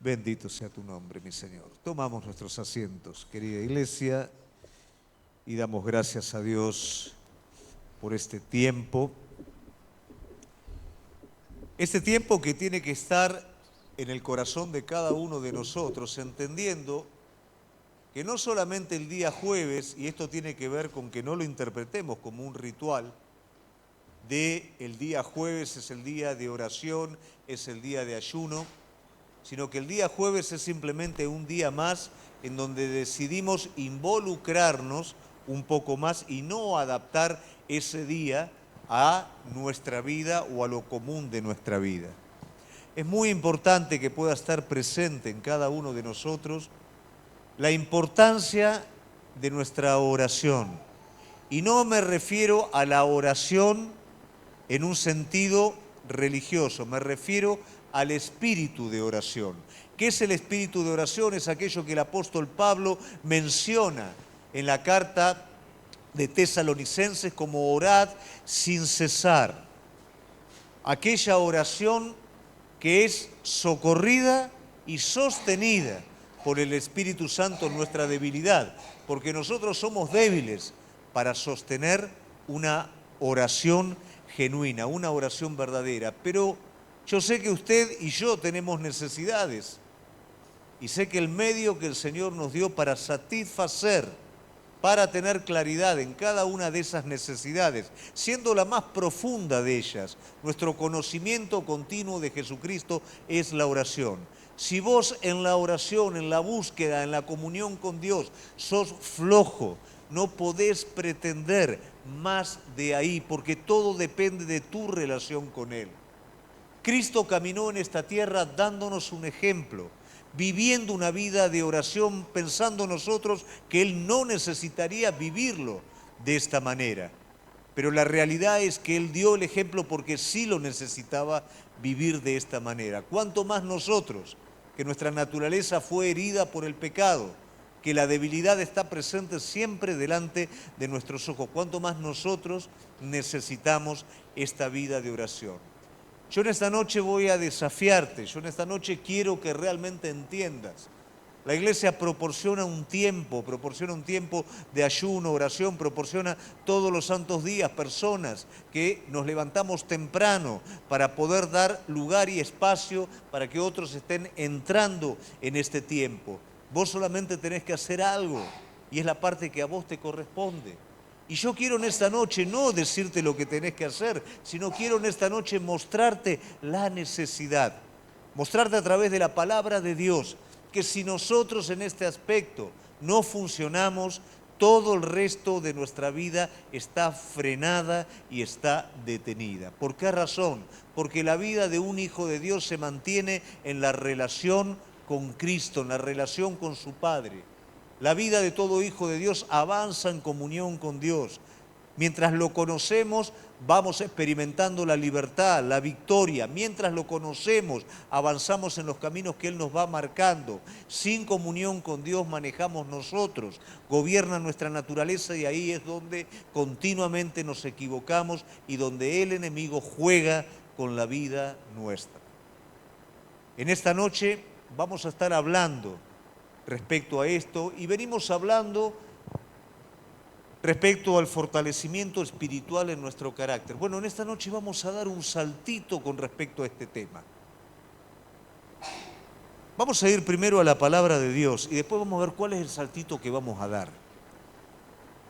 Bendito sea tu nombre, mi Señor. Tomamos nuestros asientos, querida iglesia, y damos gracias a Dios por este tiempo. Este tiempo que tiene que estar en el corazón de cada uno de nosotros, entendiendo que no solamente el día jueves, y esto tiene que ver con que no lo interpretemos como un ritual, el día jueves es el día de oración, es el día de ayuno, sino que el día jueves es simplemente un día más en donde decidimos involucrarnos un poco más y no adaptar ese día a nuestra vida o a lo común de nuestra vida. Es muy importante que pueda estar presente en cada uno de nosotros la importancia de nuestra oración. Y no me refiero a la oración en un sentido religioso, me refiero al espíritu de oración. ¿Qué es el espíritu de oración? Es aquello que el apóstol Pablo menciona en la carta de Tesalonicenses como orad sin cesar. Aquella oración que es socorrida y sostenida por el Espíritu Santo en nuestra debilidad, porque nosotros somos débiles para sostener una oración genuina, una oración verdadera. Pero yo sé que usted y yo tenemos necesidades y sé que el medio que el Señor nos dio para satisfacer, para tener claridad en cada una de esas necesidades, siendo la más profunda de ellas, nuestro conocimiento continuo de Jesucristo es la oración. Si vos en la oración, en la búsqueda, en la comunión con Dios, sos flojo, no podés pretender más de ahí, porque todo depende de tu relación con Él. Cristo caminó en esta tierra dándonos un ejemplo, viviendo una vida de oración, pensando nosotros que Él no necesitaría vivirlo de esta manera. Pero la realidad es que Él dio el ejemplo porque sí lo necesitaba vivir de esta manera. ¿Cuánto más nosotros, que nuestra naturaleza fue herida por el pecado, que la debilidad está presente siempre delante de nuestros ojos? ¿Cuánto más nosotros necesitamos esta vida de oración? Yo en esta noche voy a desafiarte, yo en esta noche quiero que realmente entiendas. La iglesia proporciona un tiempo de ayuno, oración, proporciona todos los santos días personas que nos levantamos temprano para poder dar lugar y espacio para que otros estén entrando en este tiempo. Vos solamente tenés que hacer algo y es la parte que a vos te corresponde. Y yo quiero en esta noche no decirte lo que tenés que hacer, sino quiero en esta noche mostrarte la necesidad, mostrarte a través de la palabra de Dios, que si nosotros en este aspecto no funcionamos, todo el resto de nuestra vida está frenada y está detenida. ¿Por qué razón? Porque la vida de un hijo de Dios se mantiene en la relación con Cristo, en la relación con su Padre. La vida de todo hijo de Dios avanza en comunión con Dios. Mientras lo conocemos, vamos experimentando la libertad, la victoria. Mientras lo conocemos, avanzamos en los caminos que Él nos va marcando. Sin comunión con Dios manejamos nosotros, gobierna nuestra naturaleza y ahí es donde continuamente nos equivocamos y donde el enemigo juega con la vida nuestra. En esta noche vamos a estar hablando respecto a esto y venimos hablando respecto al fortalecimiento espiritual en nuestro carácter. Bueno, en esta noche vamos a dar un saltito con respecto a este tema. Vamos a ir primero a la palabra de Dios y después vamos a ver cuál es el saltito que vamos a dar.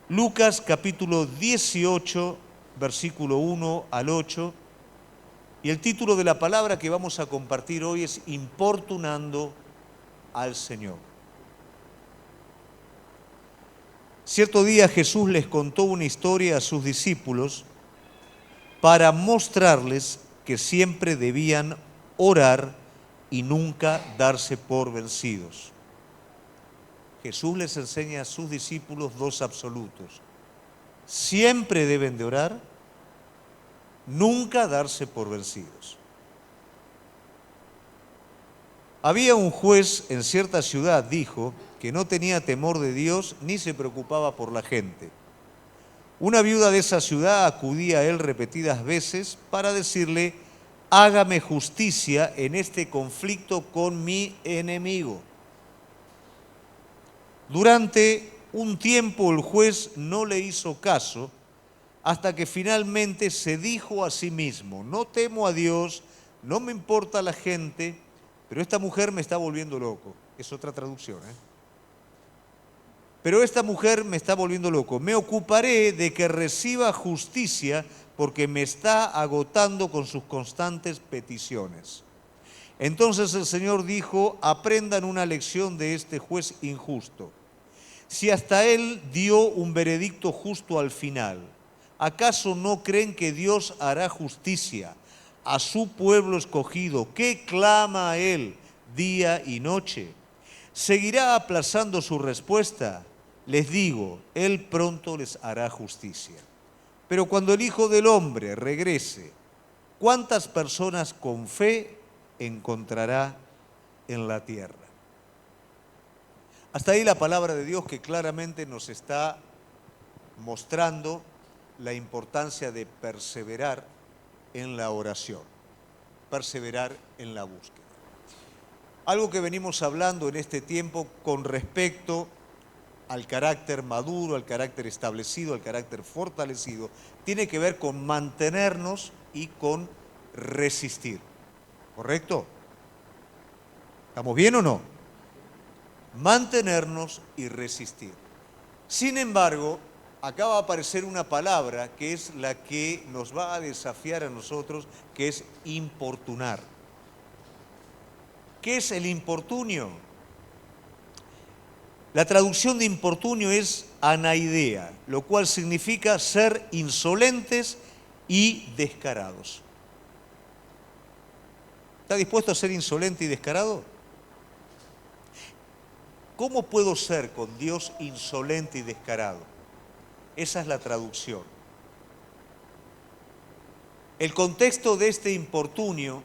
Lucas capítulo 18, versículo 1 al 8, y el título de la palabra que vamos a compartir hoy es Importunando al Señor. Cierto día Jesús les contó una historia a sus discípulos para mostrarles que siempre debían orar y nunca darse por vencidos. Jesús les enseña a sus discípulos dos absolutos. Siempre deben de orar, nunca darse por vencidos. Había un juez en cierta ciudad, dijo, que no tenía temor de Dios ni se preocupaba por la gente. Una viuda de esa ciudad acudía a él repetidas veces para decirle hágame justicia en este conflicto con mi enemigo. Durante un tiempo el juez no le hizo caso hasta que finalmente se dijo a sí mismo: no temo a Dios, no me importa la gente, pero esta mujer me está volviendo loco. Es otra traducción, ¿eh? Pero esta mujer me está volviendo loco. Me ocuparé de que reciba justicia porque me está agotando con sus constantes peticiones. Entonces el Señor dijo: aprendan una lección de este juez injusto. Si hasta él dio un veredicto justo al final, ¿acaso no creen que Dios hará justicia a su pueblo escogido, que clama a él día y noche? ¿Seguirá aplazando su respuesta? Les digo, él pronto les hará justicia. Pero cuando el Hijo del Hombre regrese, ¿cuántas personas con fe encontrará en la tierra? Hasta ahí la palabra de Dios, que claramente nos está mostrando la importancia de perseverar en la oración, perseverar en la búsqueda. Algo que venimos hablando en este tiempo con respecto al carácter maduro, al carácter establecido, al carácter fortalecido, tiene que ver con mantenernos y con resistir. ¿Correcto? ¿Estamos bien o no? Mantenernos y resistir. Sin embargo, acá va a aparecer una palabra que es la que nos va a desafiar a nosotros, que es importunar. ¿Qué es el importunio? La traducción de importunio es anaidea, lo cual significa ser insolentes y descarados. ¿Está dispuesto a ser insolente y descarado? ¿Cómo puedo ser con Dios insolente y descarado? Esa es la traducción. El contexto de este importunio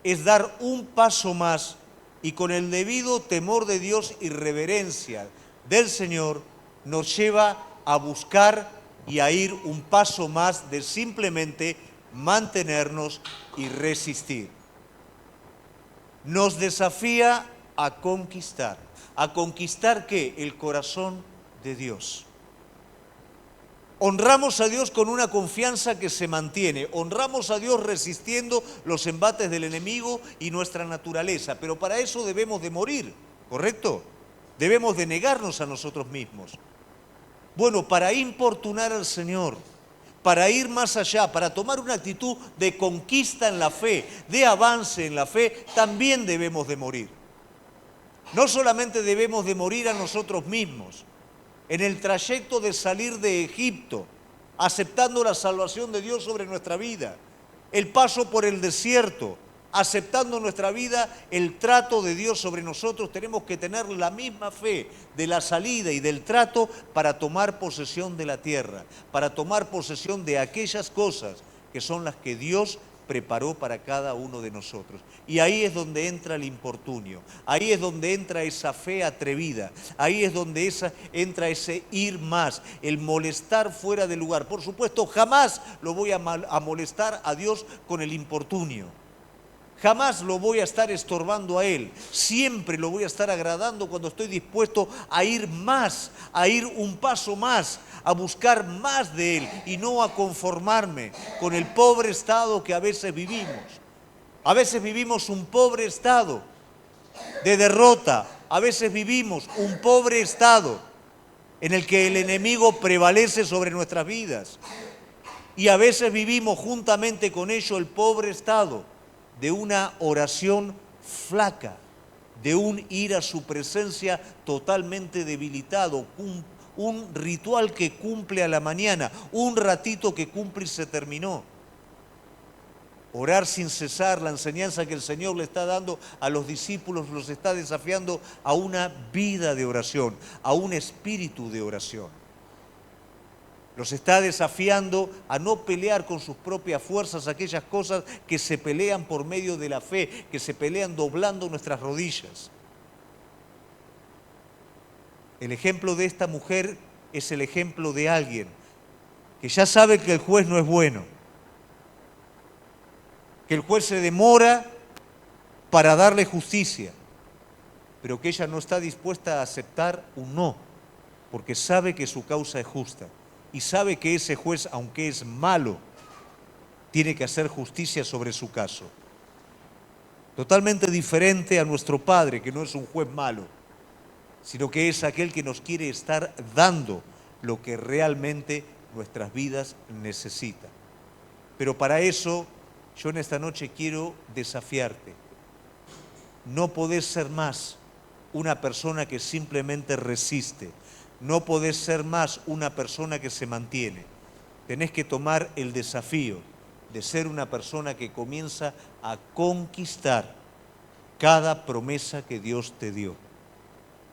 es dar un paso más y con el debido temor de Dios y reverencia del Señor nos lleva a buscar y a ir un paso más de simplemente mantenernos y resistir. Nos desafía a conquistar. ¿A conquistar qué? El corazón de Dios. Honramos a Dios con una confianza que se mantiene. Honramos a Dios resistiendo los embates del enemigo y nuestra naturaleza. Pero para eso debemos de morir, ¿correcto? Debemos de negarnos a nosotros mismos. Bueno, para importunar al Señor, para ir más allá, para tomar una actitud de conquista en la fe, de avance en la fe, también debemos de morir. No solamente debemos de morir a nosotros mismos, en el trayecto de salir de Egipto, aceptando la salvación de Dios sobre nuestra vida, el paso por el desierto, aceptando en nuestra vida el trato de Dios sobre nosotros, tenemos que tener la misma fe de la salida y del trato para tomar posesión de la tierra, para tomar posesión de aquellas cosas que son las que Dios preparó para cada uno de nosotros. Y ahí es donde entra el importunio, ahí es donde entra esa fe atrevida, ahí es donde entra ese ir más, el molestar fuera de lugar. Por supuesto, jamás lo voy a molestar a Dios con el importunio. Jamás lo voy a estar estorbando a Él, siempre lo voy a estar agradando cuando estoy dispuesto a ir más, a ir un paso más, a buscar más de Él y no a conformarme con el pobre estado que a veces vivimos. A veces vivimos un pobre estado de derrota, a veces vivimos un pobre estado en el que el enemigo prevalece sobre nuestras vidas y a veces vivimos juntamente con ello el pobre estado de una oración flaca, de un ir a su presencia totalmente debilitado, un ritual que cumple a la mañana, un ratito que cumple y se terminó. Orar sin cesar, la enseñanza que el Señor le está dando a los discípulos, los está desafiando a una vida de oración, a un espíritu de oración. Los está desafiando a no pelear con sus propias fuerzas aquellas cosas que se pelean por medio de la fe, que se pelean doblando nuestras rodillas. El ejemplo de esta mujer es el ejemplo de alguien que ya sabe que el juez no es bueno, que el juez se demora para darle justicia, pero que ella no está dispuesta a aceptar un no, porque sabe que su causa es justa y sabe que ese juez, aunque es malo, tiene que hacer justicia sobre su caso. Totalmente diferente a nuestro Padre, que no es un juez malo, sino que es aquel que nos quiere estar dando lo que realmente nuestras vidas necesitan. Pero para eso, yo en esta noche quiero desafiarte. No podés ser más una persona que simplemente resiste. No podés ser más una persona que se mantiene. Tenés que tomar el desafío de ser una persona que comienza a conquistar cada promesa que Dios te dio,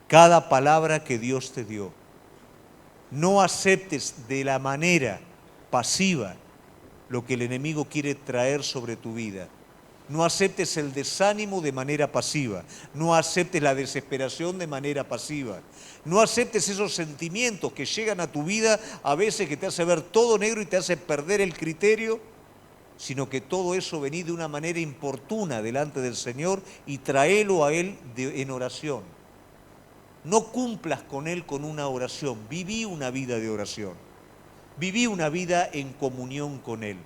cada palabra que Dios te dio. No aceptes de la manera pasiva lo que el enemigo quiere traer sobre tu vida. No aceptes el desánimo de manera pasiva. No aceptes la desesperación de manera pasiva. No aceptes esos sentimientos que llegan a tu vida a veces que te hace ver todo negro y te hace perder el criterio, sino que todo eso vení de una manera importuna delante del Señor y tráelo a Él en oración. No cumplas con Él con una oración. Viví una vida de oración. Viví una vida en comunión con Él.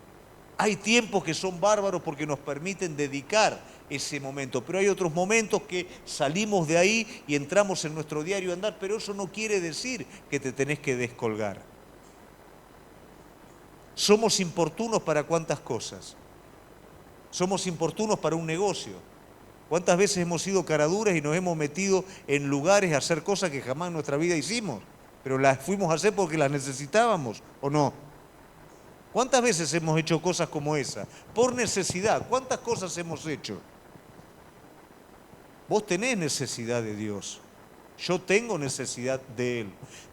Hay tiempos que son bárbaros porque nos permiten dedicar ese momento, pero hay otros momentos que salimos de ahí y entramos en nuestro diario andar, pero eso no quiere decir que te tenés que descolgar. Somos importunos para cuántas cosas. Somos importunos para un negocio. ¿Cuántas veces hemos sido caraduras y nos hemos metido en lugares a hacer cosas que jamás en nuestra vida hicimos, pero las fuimos a hacer porque las necesitábamos, ¿o no? ¿Cuántas veces hemos hecho cosas como esa? Por necesidad. ¿Cuántas cosas hemos hecho? Vos tenés necesidad de Dios. Yo tengo necesidad de Él.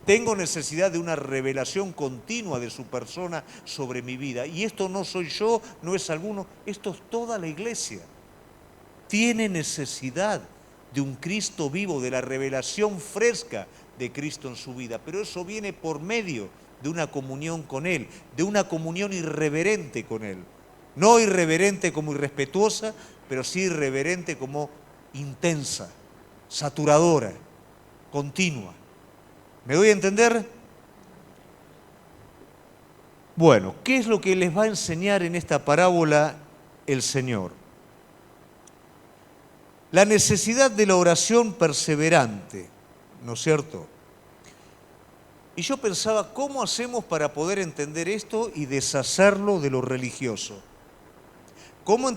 Tengo necesidad de una revelación continua de su persona sobre mi vida. Y esto no soy yo, no es alguno, esto es toda la iglesia. Tiene necesidad de un Cristo vivo, de la revelación fresca de Cristo en su vida. Pero eso viene por medio de una comunión con Él, de una comunión irreverente con Él. No irreverente como irrespetuosa, pero sí irreverente como intensa, saturadora, continua. ¿Me doy a entender? Bueno, ¿qué es lo que les va a enseñar en esta parábola el Señor? La necesidad de la oración perseverante, ¿no es cierto? Y yo pensaba, ¿cómo hacemos para poder entender esto y deshacerlo de lo religioso? ¿Cómo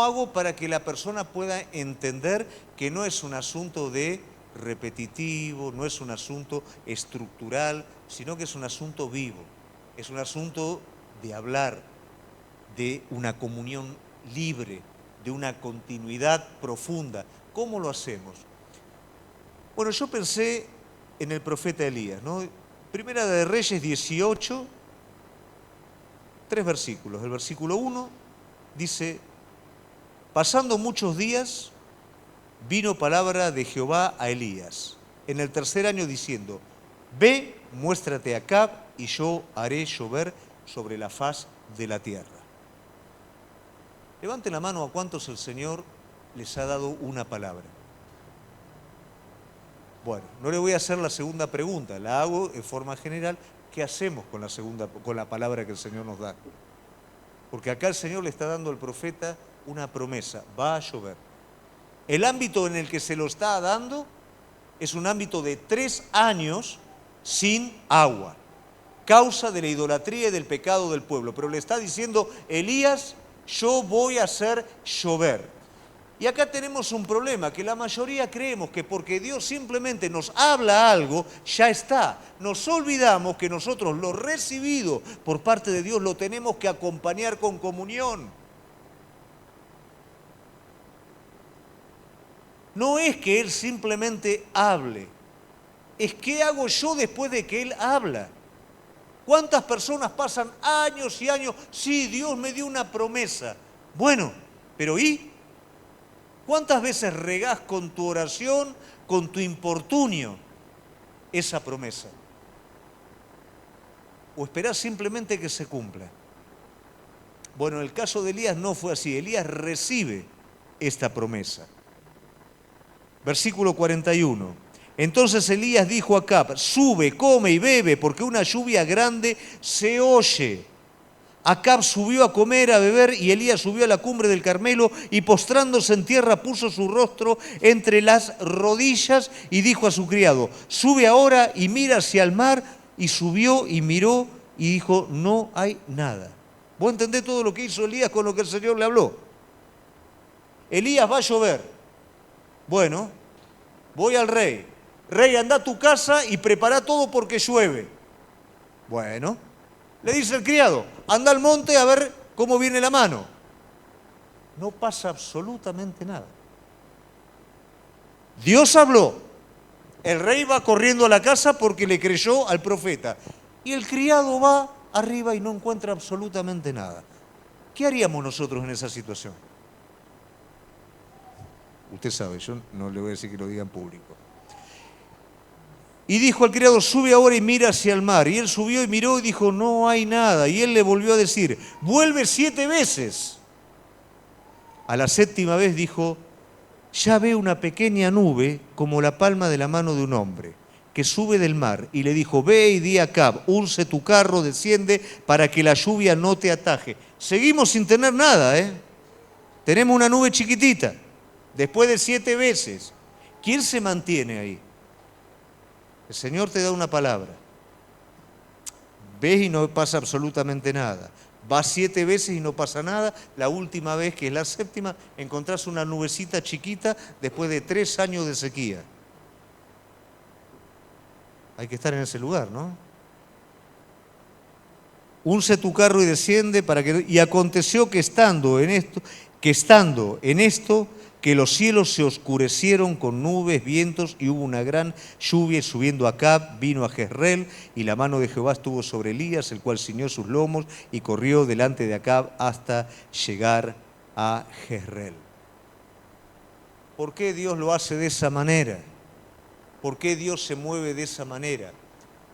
hago para que la persona pueda entender que no es un asunto de repetitivo, no es un asunto estructural, sino que es un asunto vivo, es un asunto de hablar, de una comunión libre, de una continuidad profunda? ¿Cómo lo hacemos? Bueno, yo pensé en el profeta Elías, ¿no? Primera de Reyes 18, 3 versículos. El versículo 1 dice: pasando muchos días, vino palabra de Jehová a Elías, en el tercer año, diciendo: ve, muéstrate a Acab, y yo haré llover sobre la faz de la tierra. Levanten la mano a cuántos el Señor les ha dado una palabra. Bueno, no le voy a hacer la segunda pregunta, la hago en forma general. ¿Qué hacemos con la palabra que el Señor nos da? Porque acá el Señor le está dando al profeta una promesa: va a llover. El ámbito en el que se lo está dando es un ámbito de 3 años sin agua, causa de la idolatría y del pecado del pueblo. Pero le está diciendo: Elías, yo voy a hacer llover. Y acá tenemos un problema, que la mayoría creemos que porque Dios simplemente nos habla algo, ya está. Nos olvidamos que nosotros lo recibido por parte de Dios lo tenemos que acompañar con comunión. No es que Él simplemente hable, es qué hago yo después de que Él habla. ¿Cuántas personas pasan años y años? Sí, Dios me dio una promesa. Bueno, pero ¿y? ¿Cuántas veces regás con tu oración, con tu importunio, esa promesa? ¿O esperás simplemente que se cumpla? Bueno, en el caso de Elías no fue así. Elías recibe esta promesa. Versículo 41. Entonces Elías dijo a Acab, sube, come y bebe, porque una lluvia grande se oye. Acab subió a comer, a beber, y Elías subió a la cumbre del Carmelo y postrándose en tierra puso su rostro entre las rodillas y dijo a su criado, sube ahora y mira hacia el mar. Y subió y miró y dijo, no hay nada. ¿Vos entendés todo lo que hizo Elías con lo que el Señor le habló? Elías, va a llover. Bueno, voy al rey. Rey, anda a tu casa y prepara todo porque llueve. Bueno, le dice el criado, anda al monte a ver cómo viene la mano. No pasa absolutamente nada. Dios habló. El rey va corriendo a la casa porque le creyó al profeta. Y el criado va arriba y no encuentra absolutamente nada. ¿Qué haríamos nosotros en esa situación? Usted sabe, yo no le voy a decir que lo diga en público. Y dijo al criado, sube ahora y mira hacia el mar. Y él subió y miró y dijo, no hay nada. Y él le volvió a decir, vuelve 7 veces. A la 7ª vez dijo, ya ve una pequeña nube como la palma de la mano de un hombre que sube del mar. Y le dijo, ve y di a Acab, unce tu carro, desciende para que la lluvia no te ataje. Seguimos sin tener nada, Tenemos una nube chiquitita. Después de 7 veces. ¿Quién se mantiene ahí? El Señor te da una palabra. Ves y no pasa absolutamente nada. Vas 7 veces y no pasa nada. La última vez, que es la 7ª, encontrás una nubecita chiquita después de 3 años de sequía. Hay que estar en ese lugar, ¿no? Unce tu carro y desciende para que... Y aconteció que estando en esto, que los cielos se oscurecieron con nubes, vientos, y hubo una gran lluvia, y subiendo Acab, vino a Jezreel, y la mano de Jehová estuvo sobre Elías, el cual ciñó sus lomos, y corrió delante de Acab hasta llegar a Jezreel. ¿Por qué Dios lo hace de esa manera? ¿Por qué Dios se mueve de esa manera?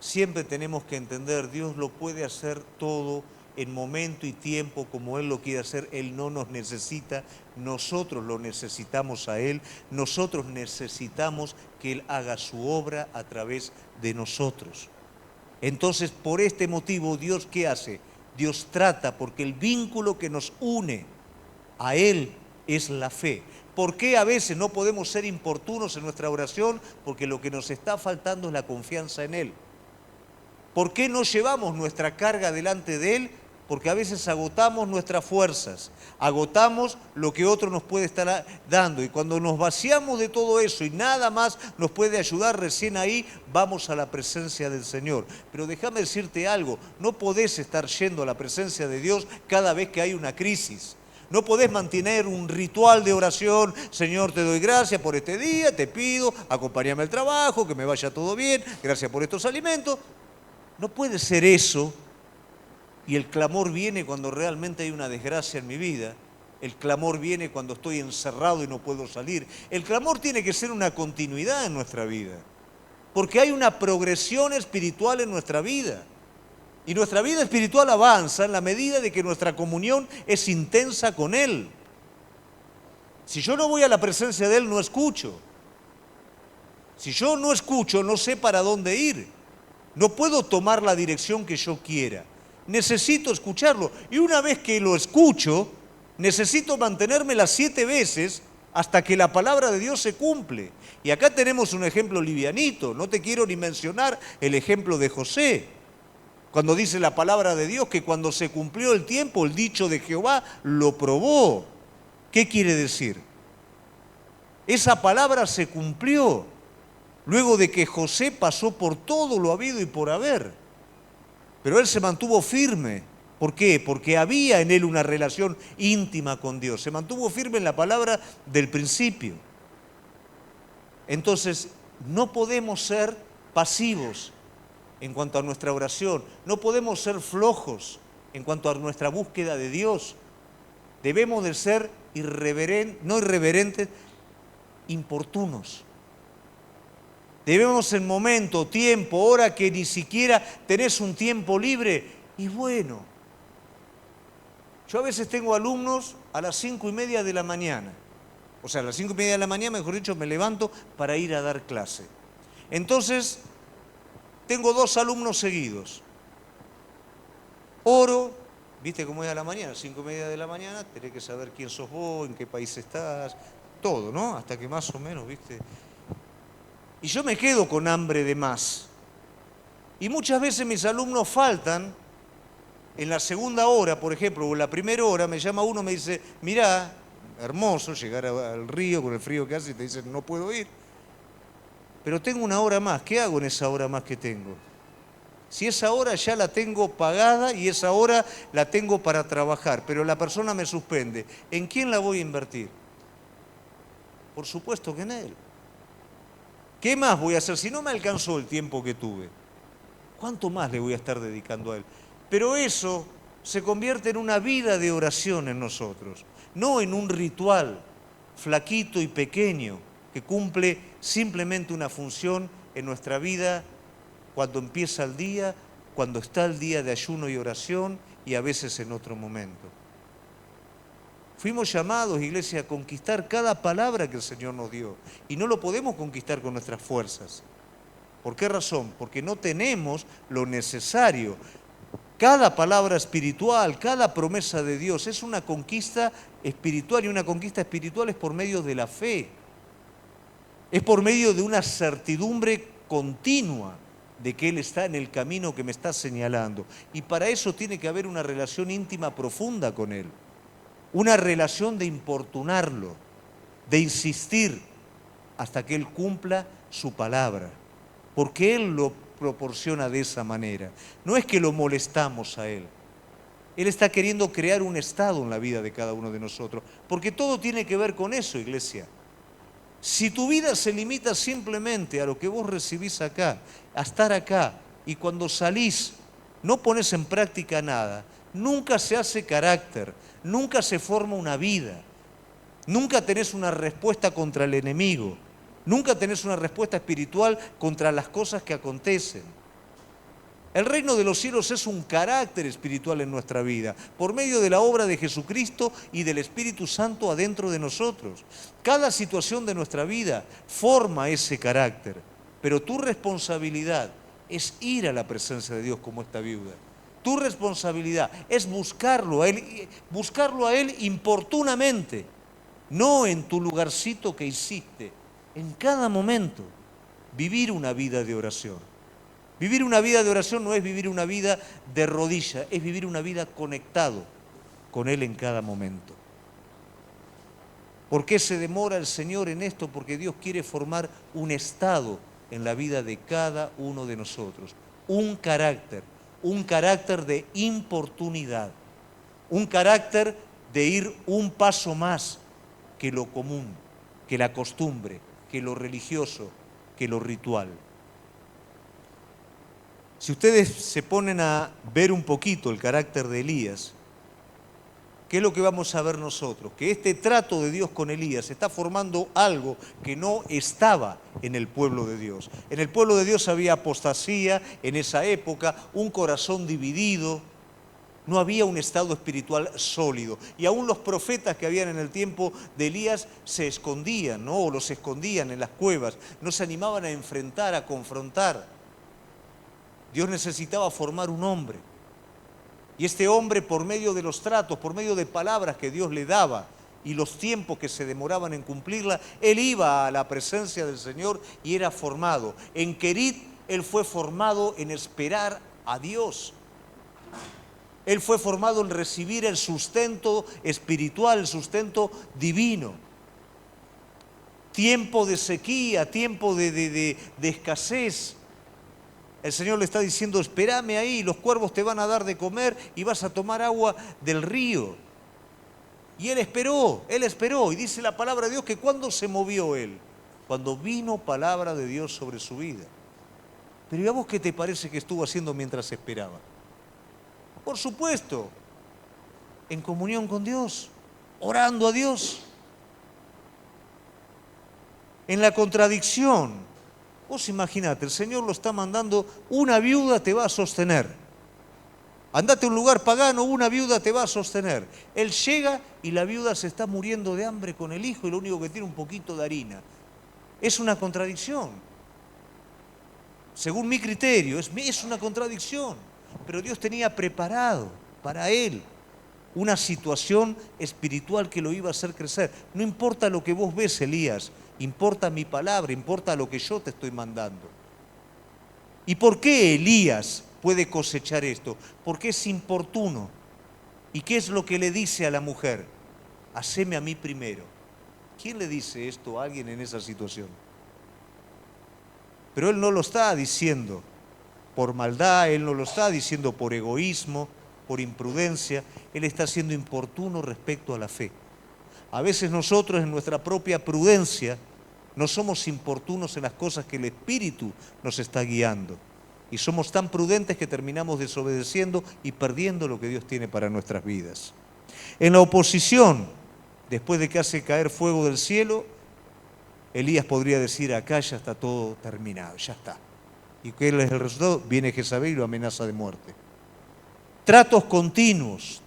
Siempre tenemos que entender, Dios lo puede hacer todo en momento y tiempo como Él lo quiere hacer. Él no nos necesita, nosotros lo necesitamos a Él, nosotros necesitamos que Él haga su obra a través de nosotros. Entonces, por este motivo, ¿Dios qué hace? Dios trata, porque el vínculo que nos une a Él es la fe. ¿Por qué a veces no podemos ser importunos en nuestra oración? Porque lo que nos está faltando es la confianza en Él. ¿Por qué no llevamos nuestra carga delante de Él? Porque a veces agotamos nuestras fuerzas, agotamos lo que otro nos puede estar dando. Y cuando nos vaciamos de todo eso y nada más nos puede ayudar, recién ahí vamos a la presencia del Señor. Pero déjame decirte algo, no podés estar yendo a la presencia de Dios cada vez que hay una crisis. No podés mantener un ritual de oración, Señor, te doy gracias por este día, te pido, acompáñame al trabajo, que me vaya todo bien, gracias por estos alimentos. No puede ser eso. Y el clamor viene cuando realmente hay una desgracia en mi vida. El clamor viene cuando estoy encerrado y no puedo salir. El clamor tiene que ser una continuidad en nuestra vida. Porque hay una progresión espiritual en nuestra vida. Y nuestra vida espiritual avanza en la medida de que nuestra comunión es intensa con Él. Si yo no voy a la presencia de Él, no escucho. Si yo no escucho, no sé para dónde ir. No puedo tomar la dirección que yo quiera. Necesito escucharlo. Y una vez que lo escucho, necesito mantenerme las 7 veces hasta que la palabra de Dios se cumple. Y acá tenemos un ejemplo livianito. No te quiero ni mencionar el ejemplo de José. Cuando dice la palabra de Dios que cuando se cumplió el tiempo, el dicho de Jehová lo probó. ¿Qué quiere decir? Esa palabra se cumplió luego de que José pasó por todo lo habido y por haber. Pero él se mantuvo firme. ¿Por qué? Porque había en él una relación íntima con Dios. Se mantuvo firme en la palabra del principio. Entonces, no podemos ser pasivos en cuanto a nuestra oración. No podemos ser flojos en cuanto a nuestra búsqueda de Dios. Debemos de ser no irreverentes, importunos. Debemos en momento, tiempo, hora que ni siquiera tenés un tiempo libre. Y bueno, Yo a veces tengo alumnos a las 5:30 de la mañana. O sea, a las 5:30 de la mañana, mejor dicho, me levanto para ir a dar clase. Entonces, tengo 2 alumnos seguidos. Oro, viste cómo es a la mañana, 5:30 de la mañana, tenés que saber quién sos vos, en qué país estás, todo, ¿no? Hasta que más o menos, viste. Y yo me quedo con hambre de más. Y muchas veces mis alumnos faltan. En la segunda hora, por ejemplo, o en la primera hora, me llama uno y me dice, mirá, hermoso llegar al río con el frío que hace y te dicen, no puedo ir. Pero tengo una hora más, ¿qué hago en esa hora más que tengo? Si esa hora ya la tengo pagada y esa hora la tengo para trabajar, pero la persona me suspende, ¿en quién la voy a invertir? Por supuesto que en él. ¿Qué más voy a hacer? Si no me alcanzó el tiempo que tuve, ¿cuánto más le voy a estar dedicando a él? Pero eso se convierte en una vida de oración en nosotros, no en un ritual flaquito y pequeño que cumple simplemente una función en nuestra vida cuando empieza el día, cuando está el día de ayuno y oración y a veces en otro momento. Fuimos llamados, iglesia, a conquistar cada palabra que el Señor nos dio y no lo podemos conquistar con nuestras fuerzas. ¿Por qué razón? Porque no tenemos lo necesario. Cada palabra espiritual, cada promesa de Dios es una conquista espiritual y una conquista espiritual es por medio de la fe. Es por medio de una certidumbre continua de que Él está en el camino que me está señalando. Y para eso tiene que haber una relación íntima profunda con Él. Una relación de importunarlo, de insistir hasta que Él cumpla su palabra. Porque Él lo proporciona de esa manera. No es que lo molestamos a Él. Él está queriendo crear un estado en la vida de cada uno de nosotros. Porque todo tiene que ver con eso, iglesia. Si tu vida se limita simplemente a lo que vos recibís acá, a estar acá, y cuando salís no pones en práctica nada, nunca se hace carácter, nunca se forma una vida, nunca tenés una respuesta contra el enemigo. Nunca tenés una respuesta espiritual contra las cosas que acontecen. El reino de los cielos es un carácter espiritual en nuestra vida, por medio de la obra de Jesucristo y del Espíritu Santo adentro de nosotros. Cada situación de nuestra vida forma ese carácter, pero tu responsabilidad es ir a la presencia de Dios como esta viuda. Tu responsabilidad es buscarlo a Él importunamente, no en tu lugarcito que hiciste. En cada momento, vivir una vida de oración. Vivir una vida de oración no es vivir una vida de rodilla, es vivir una vida conectado con Él en cada momento. ¿Por qué se demora el Señor en esto? Porque Dios quiere formar un estado en la vida de cada uno de nosotros. Un carácter de importunidad, un carácter de ir un paso más que lo común, que la costumbre, que lo religioso, que lo ritual. Si ustedes se ponen a ver un poquito el carácter de Elías, ¿qué es lo que vamos a ver nosotros? Que este trato de Dios con Elías está formando algo que no estaba en el pueblo de Dios. En el pueblo de Dios había apostasía en esa época, un corazón dividido. No había un estado espiritual sólido. Y aún los profetas que habían en el tiempo de Elías se escondían, ¿no? O los escondían en las cuevas. No se animaban a enfrentar, a confrontar. Dios necesitaba formar un hombre. Y este hombre, por medio de los tratos, por medio de palabras que Dios le daba y los tiempos que se demoraban en cumplirla, él iba a la presencia del Señor y era formado. En Querit, él fue formado en esperar a Dios. Él fue formado en recibir el sustento espiritual, el sustento divino. Tiempo de sequía, tiempo de escasez. El Señor le está diciendo, espérame ahí, los cuervos te van a dar de comer y vas a tomar agua del río. Y él esperó, y dice la palabra de Dios que ¿cuándo se movió él? Cuando vino palabra de Dios sobre su vida. Pero ¿y a vos qué te parece que estuvo haciendo mientras esperaba? Por supuesto, en comunión con Dios, orando a Dios. En la contradicción. Vos imaginate, el Señor lo está mandando, una viuda te va a sostener. Andate a un lugar pagano, una viuda te va a sostener. Él llega y la viuda se está muriendo de hambre con el hijo y lo único que tiene es un poquito de harina. Es una contradicción. Según mi criterio, es una contradicción. Pero Dios tenía preparado para él una situación espiritual que lo iba a hacer crecer. No importa lo que vos ves, Elías, importa mi palabra, importa lo que yo te estoy mandando. ¿Y por qué Elías puede cosechar esto? Porque es importuno. ¿Y qué es lo que le dice a la mujer? Haceme a mí primero. ¿Quién le dice esto a alguien en esa situación? Pero él no lo está diciendo por maldad, él no lo está diciendo por egoísmo, por imprudencia, él está siendo importuno respecto a la fe. A veces nosotros en nuestra propia prudencia no somos importunos en las cosas que el Espíritu nos está guiando. Y somos tan prudentes que terminamos desobedeciendo y perdiendo lo que Dios tiene para nuestras vidas. En la oposición, después de que hace caer fuego del cielo, Elías podría decir, acá ya está todo terminado, ya está. ¿Y qué es el resultado? Viene Jezabel y lo amenaza de muerte. Tratos continuos,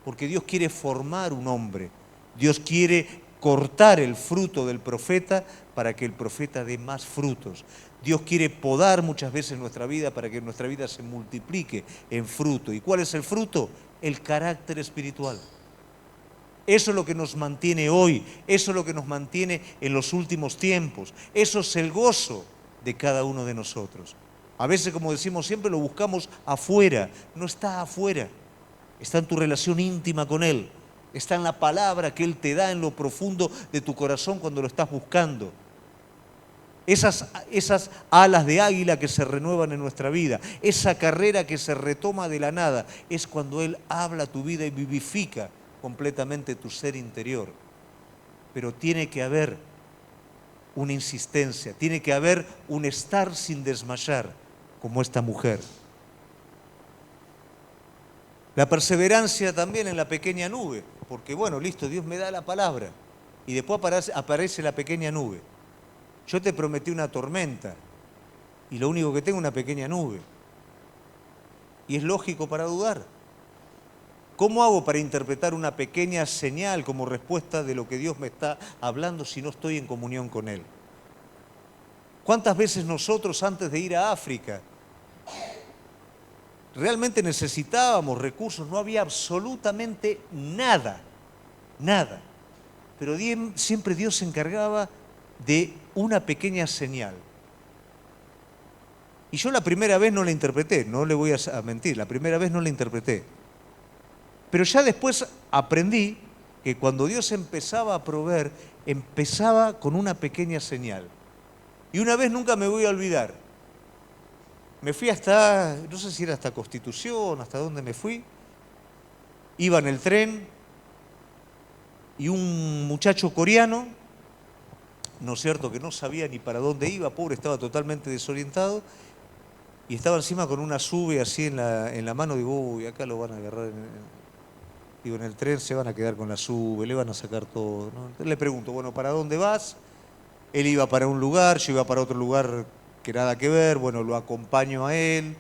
porque Dios quiere formar un hombre. Dios quiere cortar el fruto del profeta para que el profeta dé más frutos. Dios quiere podar muchas veces nuestra vida para que nuestra vida se multiplique en fruto. ¿Y cuál es el fruto? El carácter espiritual. Eso es lo que nos mantiene hoy, eso es lo que nos mantiene en los últimos tiempos. Eso es el gozo de cada uno de nosotros. A veces, como decimos siempre, lo buscamos afuera. No está afuera, está en tu relación íntima con Él. Está en la palabra que Él te da en lo profundo de tu corazón cuando lo estás buscando. Esas alas de águila que se renuevan en nuestra vida, esa carrera que se retoma de la nada, es cuando Él habla tu vida y vivifica completamente tu ser interior. Pero tiene que haber una insistencia, tiene que haber un estar sin desmayar, como esta mujer. La perseverancia también en la pequeña nube, porque bueno, listo, Dios me da la palabra y después aparece la pequeña nube. Yo te prometí una tormenta y lo único que tengo es una pequeña nube. Y es lógico para dudar. ¿Cómo hago para interpretar una pequeña señal como respuesta de lo que Dios me está hablando si no estoy en comunión con Él? ¿Cuántas veces nosotros antes de ir a África realmente necesitábamos recursos? No había absolutamente nada, nada. Pero siempre Dios se encargaba de una pequeña señal. Y yo la primera vez no la interpreté, no le voy a mentir, la primera vez no la interpreté. Pero ya después aprendí que cuando Dios empezaba a proveer, empezaba con una pequeña señal. Y una vez nunca me voy a olvidar. Me fui hasta, no sé si era hasta Constitución, hasta dónde me fui. Iba en el tren y un muchacho coreano, ¿no es cierto?, que no sabía ni para dónde iba, pobre, estaba totalmente desorientado, y estaba encima con una sube así en la mano. Digo, uy, acá lo van a agarrar en el tren, se van a quedar con la sube, le van a sacar todo, ¿no? Entonces le pregunto, bueno, ¿para dónde vas? Él iba para un lugar, yo iba para otro lugar que nada que ver. Bueno, lo acompaño a él,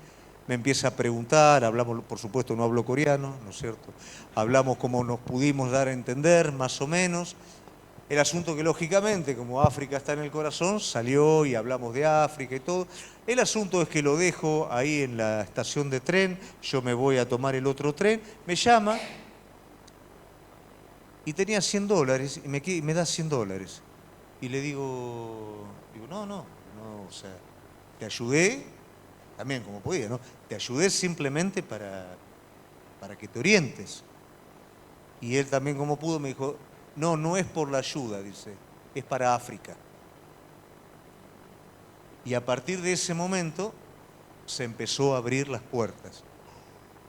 me empieza a preguntar, hablamos, por supuesto no hablo coreano, ¿no es cierto? Hablamos como nos pudimos dar a entender, más o menos. El asunto que lógicamente, como África está en el corazón, salió y hablamos de África y todo. El asunto es que lo dejo ahí en la estación de tren, yo me voy a tomar el otro tren, me llama y tenía $100 y me da $100. Y le digo, no, o sea, te ayudé, también como podía, ¿no? Te ayudé simplemente para que te orientes. Y él también como pudo me dijo, no es por la ayuda, dice, es para África. Y a partir de ese momento se empezó a abrir las puertas.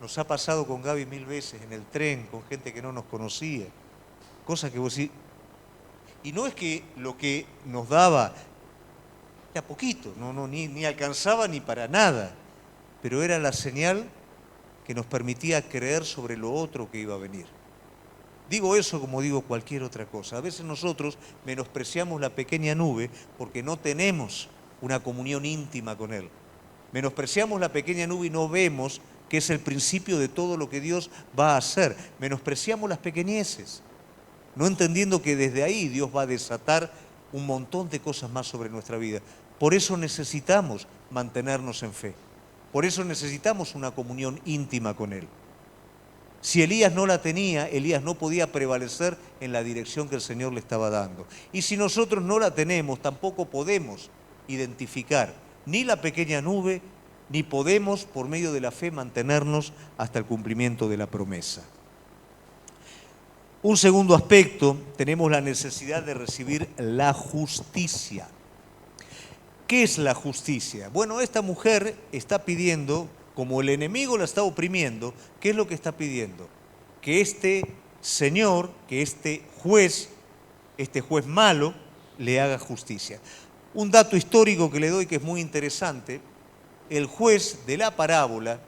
Nos ha pasado con Gaby 1000 veces en el tren, con gente que no nos conocía, cosas que vos decís. Y no es que lo que nos daba era poquito, ni alcanzaba ni para nada, pero era la señal que nos permitía creer sobre lo otro que iba a venir. Digo eso como digo cualquier otra cosa. A veces nosotros menospreciamos la pequeña nube porque no tenemos una comunión íntima con Él. Menospreciamos la pequeña nube y no vemos que es el principio de todo lo que Dios va a hacer. Menospreciamos las pequeñeces, no entendiendo que desde ahí Dios va a desatar un montón de cosas más sobre nuestra vida. Por eso necesitamos mantenernos en fe. Por eso necesitamos una comunión íntima con Él. Si Elías no la tenía, Elías no podía prevalecer en la dirección que el Señor le estaba dando. Y si nosotros no la tenemos, tampoco podemos identificar ni la pequeña nube, ni podemos, por medio de la fe, mantenernos hasta el cumplimiento de la promesa. Un segundo aspecto, tenemos la necesidad de recibir la justicia. ¿Qué es la justicia? Bueno, esta mujer está pidiendo, como el enemigo la está oprimiendo, ¿qué es lo que está pidiendo? Que este señor, que este juez malo, le haga justicia. Un dato histórico que le doy que es muy interesante: el juez de la parábola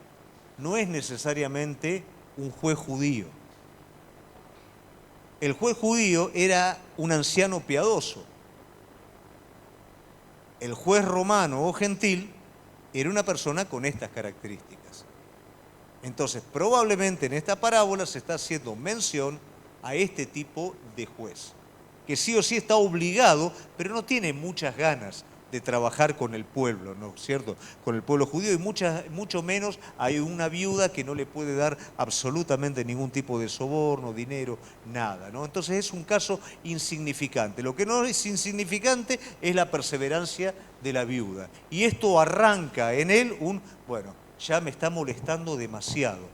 no es necesariamente un juez judío. El juez judío era un anciano piadoso. El juez romano o gentil era una persona con estas características. Entonces, probablemente en esta parábola se está haciendo mención a este tipo de juez, que sí o sí está obligado, pero no tiene muchas ganas de trabajar con el pueblo, ¿no es cierto? Con el pueblo judío, y mucho menos hay una viuda que no le puede dar absolutamente ningún tipo de soborno, dinero, nada, ¿no? Entonces es un caso insignificante. Lo que no es insignificante es la perseverancia de la viuda. Y esto arranca en él bueno, ya me está molestando demasiado.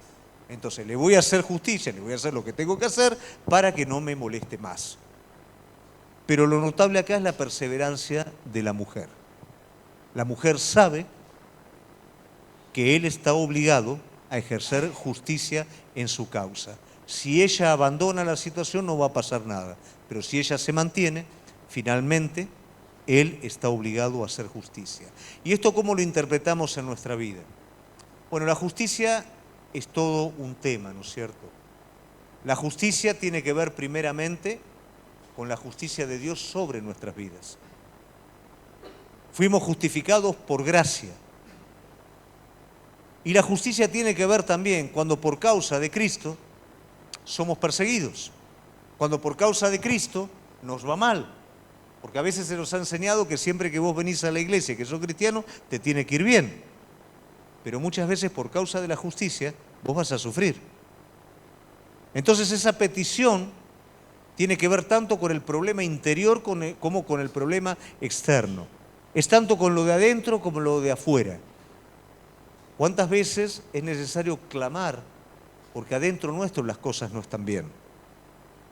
Entonces le voy a hacer justicia, le voy a hacer lo que tengo que hacer para que no me moleste más. Pero lo notable acá es la perseverancia de la mujer. La mujer sabe que él está obligado a ejercer justicia en su causa. Si ella abandona la situación no va a pasar nada, pero si ella se mantiene, finalmente él está obligado a hacer justicia. ¿Y esto cómo lo interpretamos en nuestra vida? Bueno, la justicia es todo un tema, ¿no es cierto? La justicia tiene que ver primeramente con la justicia de Dios sobre nuestras vidas. Fuimos justificados por gracia. Y la justicia tiene que ver también cuando por causa de Cristo somos perseguidos. Cuando por causa de Cristo nos va mal. Porque a veces se nos ha enseñado que siempre que vos venís a la iglesia, que sos cristiano, te tiene que ir bien. Pero muchas veces por causa de la justicia vos vas a sufrir. Entonces esa petición tiene que ver tanto con el problema interior como con el problema externo. Es tanto con lo de adentro como lo de afuera. ¿Cuántas veces es necesario clamar? Porque adentro nuestro las cosas no están bien.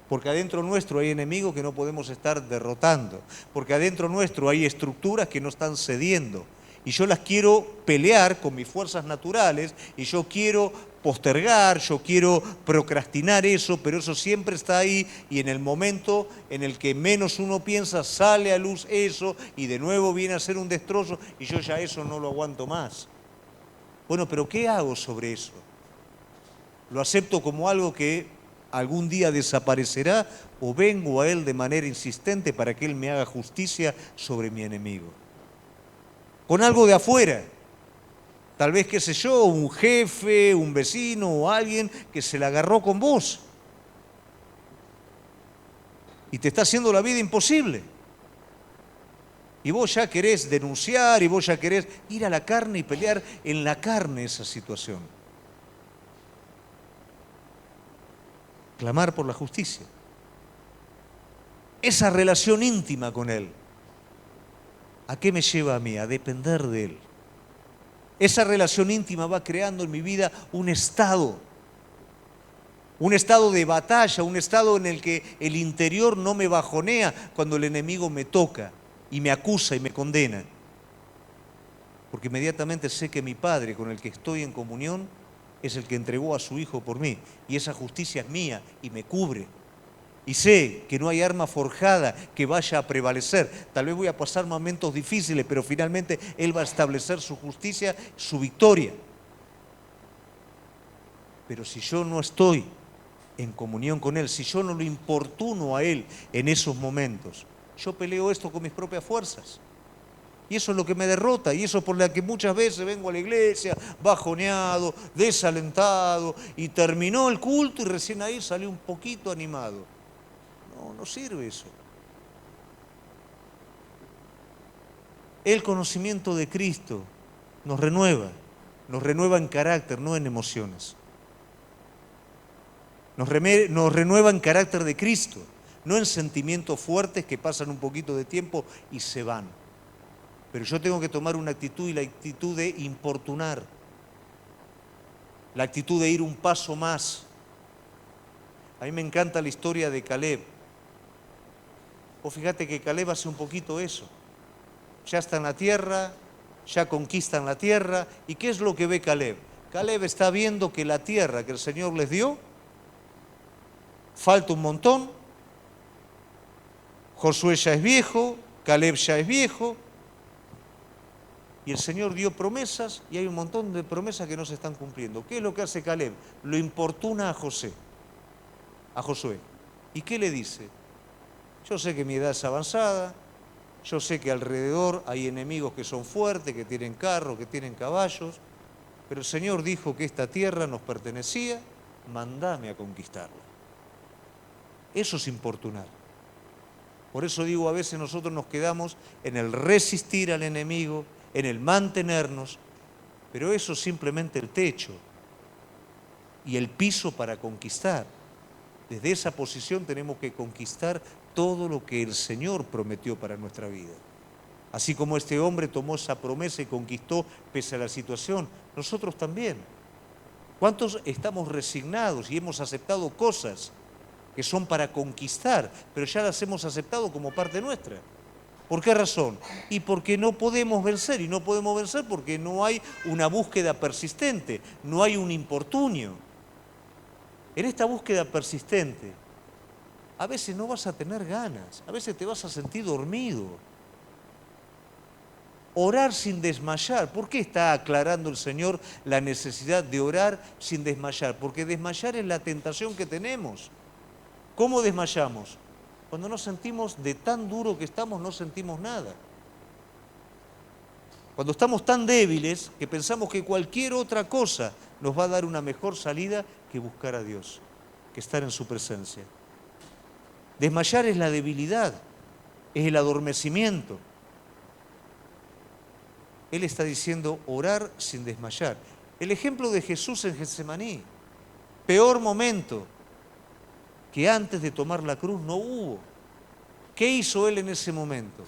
Porque adentro nuestro hay enemigos que no podemos estar derrotando. Porque adentro nuestro hay estructuras que no están cediendo. Y yo las quiero pelear con mis fuerzas naturales y yo quiero postergar, yo quiero procrastinar eso, pero eso siempre está ahí y en el momento en el que menos uno piensa sale a luz eso y de nuevo viene a ser un destrozo y yo ya eso no lo aguanto más. Bueno, pero ¿qué hago sobre eso? ¿Lo acepto como algo que algún día desaparecerá o vengo a Él de manera insistente para que Él me haga justicia sobre mi enemigo? Con algo de afuera, tal vez, qué sé yo, un jefe, un vecino o alguien que se la agarró con vos y te está haciendo la vida imposible. Y vos ya querés denunciar y vos ya querés ir a la carne y pelear en la carne esa situación. Clamar por la justicia. Esa relación íntima con Él. ¿A qué me lleva a mí? A depender de Él. Esa relación íntima va creando en mi vida un estado de batalla, un estado en el que el interior no me bajonea cuando el enemigo me toca y me acusa y me condena. Porque inmediatamente sé que mi Padre con el que estoy en comunión es el que entregó a su Hijo por mí y esa justicia es mía y me cubre. Y sé que no hay arma forjada que vaya a prevalecer. Tal vez voy a pasar momentos difíciles, pero finalmente Él va a establecer su justicia, su victoria. Pero si yo no estoy en comunión con Él, si yo no lo importuno a Él en esos momentos, yo peleo esto con mis propias fuerzas. Y eso es lo que me derrota, y eso es por la que muchas veces vengo a la iglesia bajoneado, desalentado, y terminó el culto y recién ahí salí un poquito animado. No, no sirve eso. El conocimiento de Cristo nos renueva en carácter, no en emociones. Nos renueva en carácter de Cristo, no en sentimientos fuertes que pasan un poquito de tiempo y se van. Pero yo tengo que tomar una actitud, y la actitud de importunar, la actitud de ir un paso más. A mí me encanta la historia de Caleb. Vos fíjate que Caleb hace un poquito eso. Ya está en la tierra, ya conquistan la tierra. ¿Y qué es lo que ve Caleb? Caleb está viendo que la tierra que el Señor les dio, falta un montón. Josué ya es viejo, Caleb ya es viejo. Y el Señor dio promesas y hay un montón de promesas que no se están cumpliendo. ¿Qué es lo que hace Caleb? Lo importuna a Josué. ¿Y qué le dice? Yo sé que mi edad es avanzada, yo sé que alrededor hay enemigos que son fuertes, que tienen carros, que tienen caballos, pero el Señor dijo que esta tierra nos pertenecía, mandame a conquistarla. Eso es importunar. Por eso digo, a veces nosotros nos quedamos en el resistir al enemigo, en el mantenernos, pero eso es simplemente el techo y el piso para conquistar. Desde esa posición tenemos que conquistar todo lo que el Señor prometió para nuestra vida. Así como este hombre tomó esa promesa y conquistó pese a la situación, nosotros también. ¿Cuántos estamos resignados y hemos aceptado cosas que son para conquistar, pero ya las hemos aceptado como parte nuestra? ¿Por qué razón? Y porque no podemos vencer, y no podemos vencer porque no hay una búsqueda persistente, no hay un importunio. En esta búsqueda persistente, a veces no vas a tener ganas, a veces te vas a sentir dormido. Orar sin desmayar. ¿Por qué está aclarando el Señor la necesidad de orar sin desmayar? Porque desmayar es la tentación que tenemos. ¿Cómo desmayamos? Cuando nos sentimos de tan duro que estamos, no sentimos nada. Cuando estamos tan débiles que pensamos que cualquier otra cosa nos va a dar una mejor salida que buscar a Dios, que estar en su presencia. Desmayar es la debilidad, es el adormecimiento. Él está diciendo orar sin desmayar. El ejemplo de Jesús en Getsemaní, peor momento, que antes de tomar la cruz no hubo. ¿Qué hizo él en ese momento?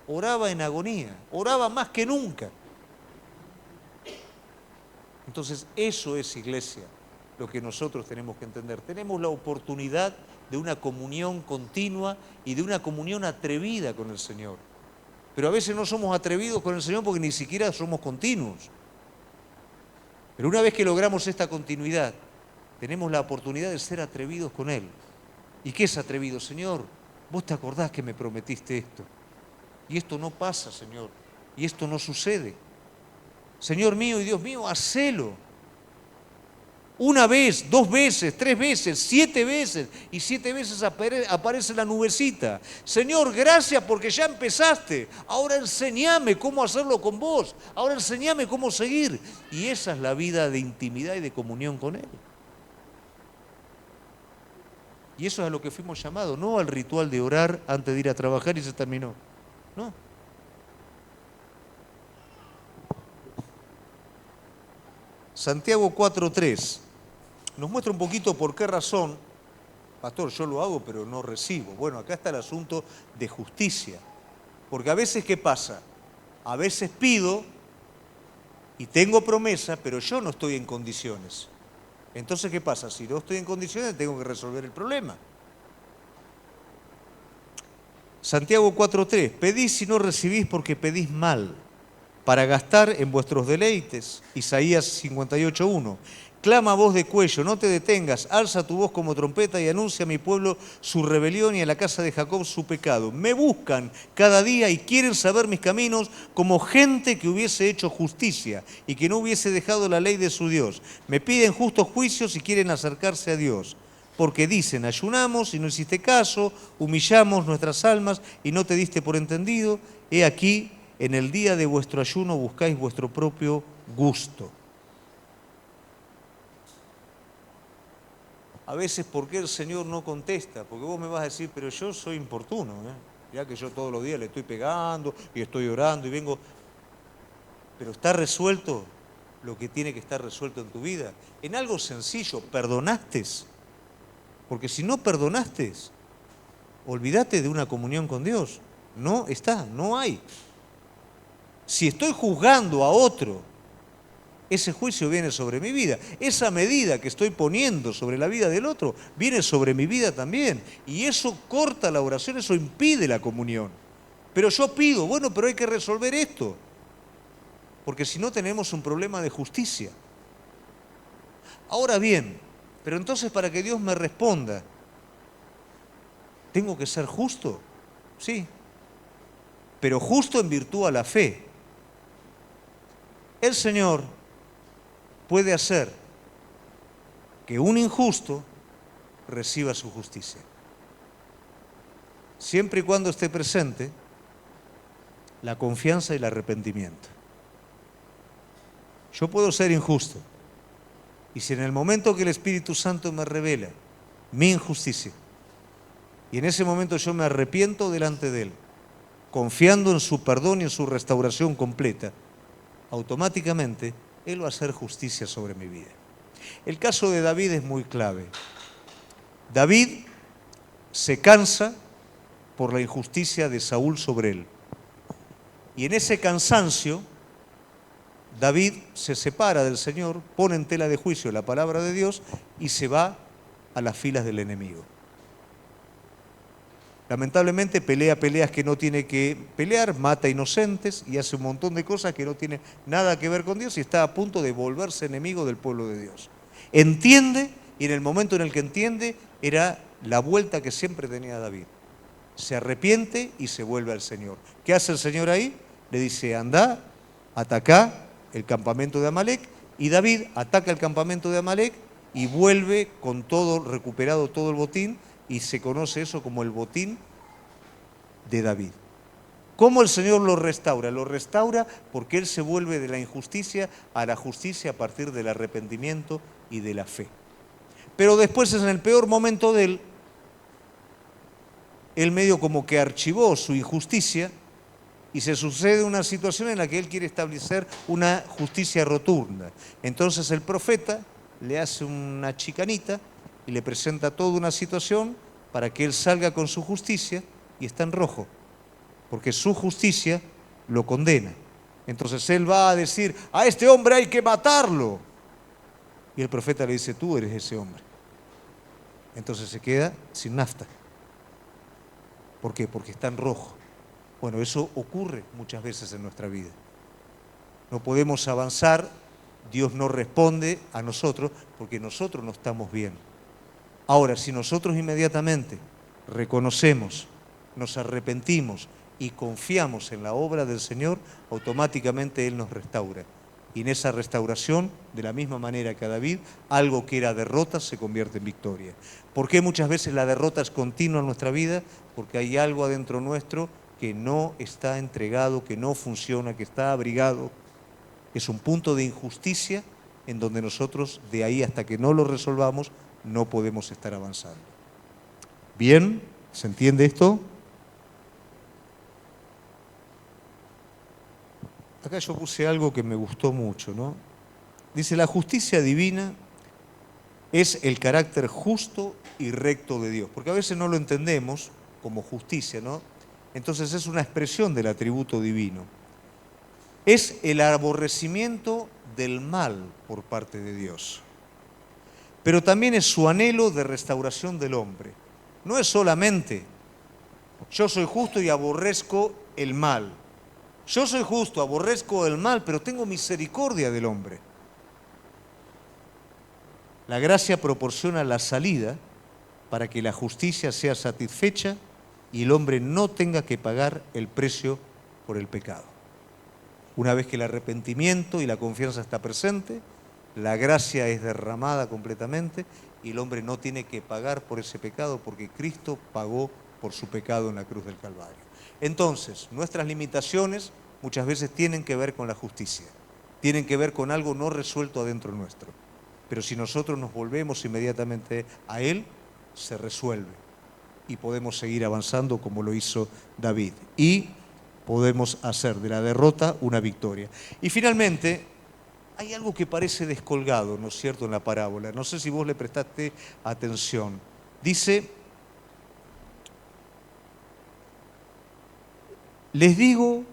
Oraba en agonía, oraba más que nunca. Entonces eso es, iglesia, lo que nosotros tenemos que entender. Tenemos la oportunidad de una comunión continua y de una comunión atrevida con el Señor. Pero a veces no somos atrevidos con el Señor porque ni siquiera somos continuos. Pero una vez que logramos esta continuidad, tenemos la oportunidad de ser atrevidos con Él. ¿Y qué es atrevido? Señor, vos te acordás que me prometiste esto. Y esto no pasa, Señor. Y esto no sucede. Señor mío y Dios mío, hacelo. Una vez, 2 veces, 3 veces, 7 veces. Y 7 veces aparece la nubecita. Señor, gracias porque ya empezaste. Ahora enséñame cómo hacerlo con vos. Ahora enséñame cómo seguir. Y esa es la vida de intimidad y de comunión con Él. Y eso es a lo que fuimos llamados, no al ritual de orar antes de ir a trabajar y se terminó. No. Santiago 4:3 nos muestra un poquito por qué razón, pastor, yo lo hago pero no recibo. Bueno, acá está el asunto de justicia. Porque a veces, ¿qué pasa? A veces pido y tengo promesa, pero yo no estoy en condiciones. Entonces, ¿qué pasa? Si no estoy en condiciones, tengo que resolver el problema. Santiago 4:3, pedís y no recibís porque pedís mal, para gastar en vuestros deleites. Isaías 58:1, clama a voz de cuello, no te detengas, alza tu voz como trompeta y anuncia a mi pueblo su rebelión y a la casa de Jacob su pecado. Me buscan cada día y quieren saber mis caminos como gente que hubiese hecho justicia y que no hubiese dejado la ley de su Dios. Me piden justos juicios y quieren acercarse a Dios. Porque dicen, ayunamos y no hiciste caso, humillamos nuestras almas y no te diste por entendido. He aquí, en el día de vuestro ayuno buscáis vuestro propio gusto. A veces, ¿por qué el Señor no contesta? Porque vos me vas a decir, pero yo soy importuno, ya que yo todos los días le estoy pegando y estoy orando y vengo. Pero ¿está resuelto lo que tiene que estar resuelto en tu vida? En algo sencillo, ¿perdonaste? Porque si no perdonaste, olvídate de una comunión con Dios. No está, no hay. Si estoy juzgando a otro, ese juicio viene sobre mi vida. Esa medida que estoy poniendo sobre la vida del otro viene sobre mi vida también. Y eso corta la oración, eso impide la comunión. Pero yo pido, bueno, pero hay que resolver esto. Porque si no tenemos un problema de justicia. Ahora bien, pero entonces para que Dios me responda, ¿tengo que ser justo? Sí, pero justo en virtud a la fe. El Señor puede hacer que un injusto reciba su justicia. Siempre y cuando esté presente la confianza y el arrepentimiento. Yo puedo ser injusto. Y si en el momento que el Espíritu Santo me revela mi injusticia, y en ese momento yo me arrepiento delante de Él, confiando en su perdón y en su restauración completa, automáticamente Él va a hacer justicia sobre mi vida. El caso de David es muy clave. David se cansa por la injusticia de Saúl sobre él. Y en ese cansancio, David se separa del Señor, pone en tela de juicio la palabra de Dios y se va a las filas del enemigo. Lamentablemente pelea peleas que no tiene que pelear, mata inocentes y hace un montón de cosas que no tienen nada que ver con Dios y está a punto de volverse enemigo del pueblo de Dios. Entiende, y en el momento en el que entiende, era la vuelta que siempre tenía David. Se arrepiente y se vuelve al Señor. ¿Qué hace el Señor ahí? Le dice, anda, atacá el campamento de Amalek, y David ataca el campamento de Amalek y vuelve con todo, recuperado todo el botín, y se conoce eso como el botín de David. ¿Cómo el Señor lo restaura? Lo restaura porque Él se vuelve de la injusticia a la justicia a partir del arrepentimiento y de la fe. Pero después, en el peor momento de él medio como que archivó su injusticia y se sucede una situación en la que él quiere establecer una justicia rotunda. Entonces el profeta le hace una chicanita y le presenta toda una situación para que él salga con su justicia y está en rojo, porque su justicia lo condena. Entonces él va a decir, a este hombre hay que matarlo. Y el profeta le dice, tú eres ese hombre. Entonces se queda sin nafta. ¿Por qué? Porque está en rojo. Bueno, eso ocurre muchas veces en nuestra vida. No podemos avanzar, Dios no responde a nosotros porque nosotros no estamos bien. Ahora, si nosotros inmediatamente reconocemos, nos arrepentimos y confiamos en la obra del Señor, automáticamente Él nos restaura. Y en esa restauración, de la misma manera que a David, algo que era derrota se convierte en victoria. ¿Por qué muchas veces la derrota es continua en nuestra vida? Porque hay algo adentro nuestro que no está entregado, que no funciona, que está abrigado. Es un punto de injusticia en donde nosotros, de ahí hasta que no lo resolvamos, no podemos estar avanzando. ¿Bien? ¿Se entiende esto? Acá yo puse algo que me gustó mucho, ¿no? Dice, la justicia divina es el carácter justo y recto de Dios, porque a veces no lo entendemos como justicia, ¿no? Entonces es una expresión del atributo divino. Es el aborrecimiento del mal por parte de Dios, pero también es su anhelo de restauración del hombre. No es solamente, yo soy justo y aborrezco el mal. Yo soy justo, aborrezco el mal, pero tengo misericordia del hombre. La gracia proporciona la salida para que la justicia sea satisfecha y el hombre no tenga que pagar el precio por el pecado. Una vez que el arrepentimiento y la confianza está presente, la gracia es derramada completamente y el hombre no tiene que pagar por ese pecado porque Cristo pagó por su pecado en la cruz del Calvario. Entonces, nuestras limitaciones muchas veces tienen que ver con la justicia, tienen que ver con algo no resuelto adentro nuestro. Pero si nosotros nos volvemos inmediatamente a Él, se resuelve y podemos seguir avanzando como lo hizo David. Y podemos hacer de la derrota una victoria. Y finalmente, hay algo que parece descolgado, ¿no es cierto?, en la parábola. No sé si vos le prestaste atención. Dice: les digo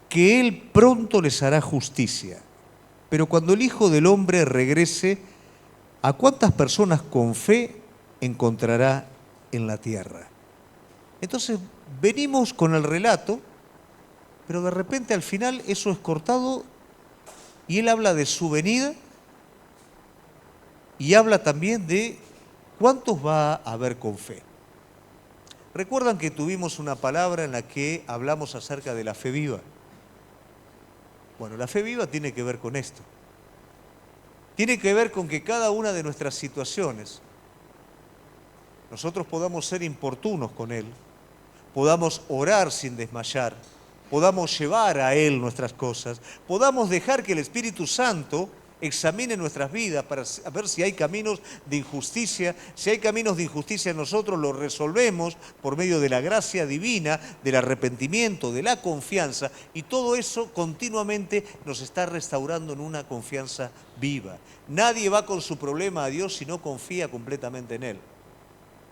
que Él pronto les hará justicia, pero cuando el Hijo del Hombre regrese, ¿a cuántas personas con fe encontrará en la tierra? Entonces, venimos con el relato, pero de repente al final eso es cortado y Él habla de su venida y habla también de cuántos va a haber con fe. ¿Recuerdan que tuvimos una palabra en la que hablamos acerca de la fe viva? Bueno, la fe viva tiene que ver con esto. Tiene que ver con que cada una de nuestras situaciones nosotros podamos ser importunos con Él, podamos orar sin desmayar, podamos llevar a Él nuestras cosas, podamos dejar que el Espíritu Santo examine nuestras vidas para ver si hay caminos de injusticia. Si hay caminos de injusticia, nosotros los resolvemos por medio de la gracia divina, del arrepentimiento, de la confianza, y todo eso continuamente nos está restaurando en una confianza viva. Nadie va con su problema a Dios si no confía completamente en Él.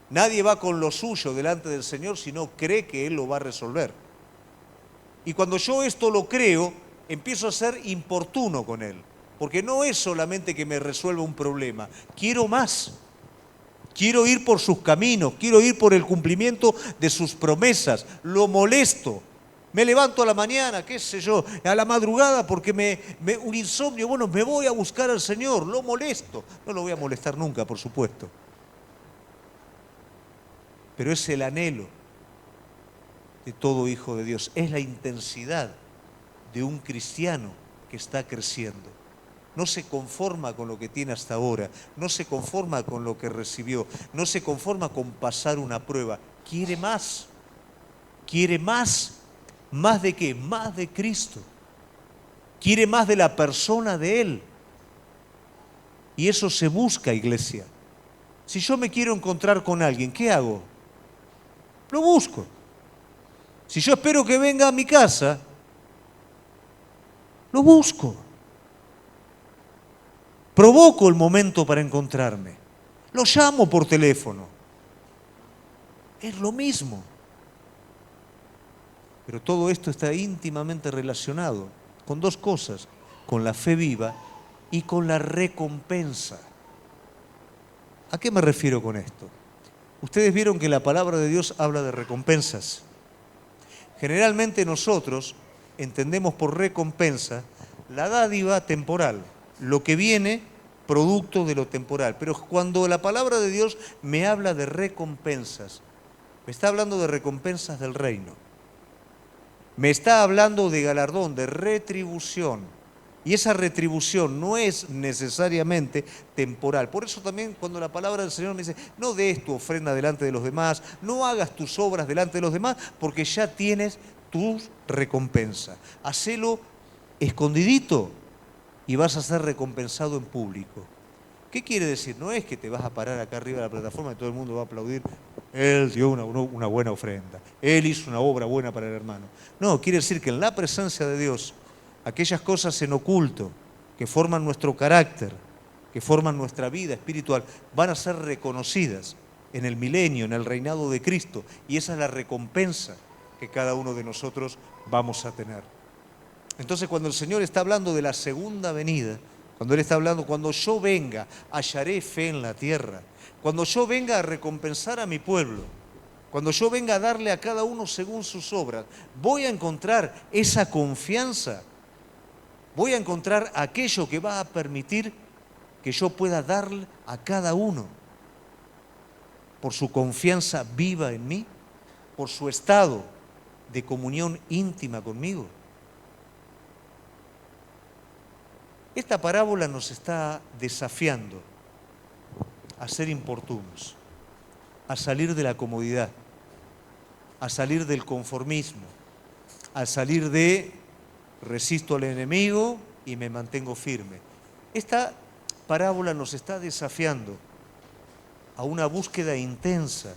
Nadie va con lo suyo delante del Señor si no cree que Él lo va a resolver. Y cuando yo esto lo creo, empiezo a ser importuno con Él. Porque no es solamente que me resuelva un problema, quiero más. Quiero ir por sus caminos, quiero ir por el cumplimiento de sus promesas. Lo molesto. Me levanto a la mañana, qué sé yo, a la madrugada porque un insomnio. Bueno, me voy a buscar al Señor, lo molesto. No lo voy a molestar nunca, por supuesto. Pero es el anhelo de todo hijo de Dios. Es la intensidad de un cristiano que está creciendo. No se conforma con lo que tiene hasta ahora, no se conforma con lo que recibió, no se conforma con pasar una prueba. Quiere más. Quiere más. ¿Más de qué? Más de Cristo. Quiere más de la persona de Él. Y eso se busca, iglesia. Si yo me quiero encontrar con alguien, ¿qué hago? Lo busco. Si yo espero que venga a mi casa, lo busco. Provoco el momento para encontrarme. Lo llamo por teléfono. Es lo mismo. Pero todo esto está íntimamente relacionado con dos cosas: con la fe viva y con la recompensa. ¿A qué me refiero con esto? Ustedes vieron que la palabra de Dios habla de recompensas. Generalmente nosotros entendemos por recompensa la dádiva temporal, lo que viene producto de lo temporal. Pero cuando la palabra de Dios me habla de recompensas, me está hablando de recompensas del reino. Me está hablando de galardón, de retribución. Y esa retribución no es necesariamente temporal. Por eso también cuando la palabra del Señor me dice: no des tu ofrenda delante de los demás, no hagas tus obras delante de los demás, porque ya tienes tu recompensa. Hacelo escondidito y vas a ser recompensado en público. ¿Qué quiere decir? No es que te vas a parar acá arriba de la plataforma y todo el mundo va a aplaudir: él dio una buena ofrenda, él hizo una obra buena para el hermano. No, quiere decir que en la presencia de Dios, aquellas cosas en oculto que forman nuestro carácter, que forman nuestra vida espiritual, van a ser reconocidas en el milenio, en el reinado de Cristo. Y esa es la recompensa que cada uno de nosotros vamos a tener. Entonces, cuando el Señor está hablando de la segunda venida, cuando Él está hablando, cuando yo venga, hallaré fe en la tierra, cuando yo venga a recompensar a mi pueblo, cuando yo venga a darle a cada uno según sus obras, voy a encontrar esa confianza, voy a encontrar aquello que va a permitir que yo pueda darle a cada uno por su confianza viva en mí, por su estado de comunión íntima conmigo. Esta parábola nos está desafiando a ser importunos, a salir de la comodidad, a salir del conformismo, a salir de resisto al enemigo y me mantengo firme. Esta parábola nos está desafiando a una búsqueda intensa,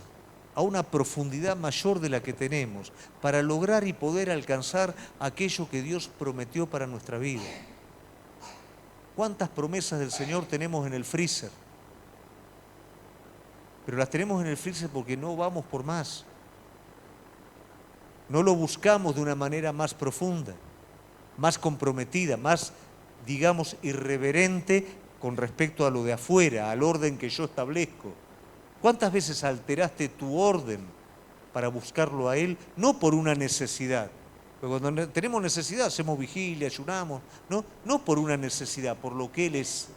a una profundidad mayor de la que tenemos, para lograr y poder alcanzar aquello que Dios prometió para nuestra vida. ¿Cuántas promesas del Señor tenemos en el freezer? Pero las tenemos en el freezer porque no vamos por más. No lo buscamos de una manera más profunda, más comprometida, más, digamos, irreverente con respecto a lo de afuera, al orden que yo establezco. ¿Cuántas veces alteraste tu orden para buscarlo a Él? No por una necesidad. Porque cuando tenemos necesidad hacemos vigilia, ayunamos. No por una necesidad, por lo que Él es,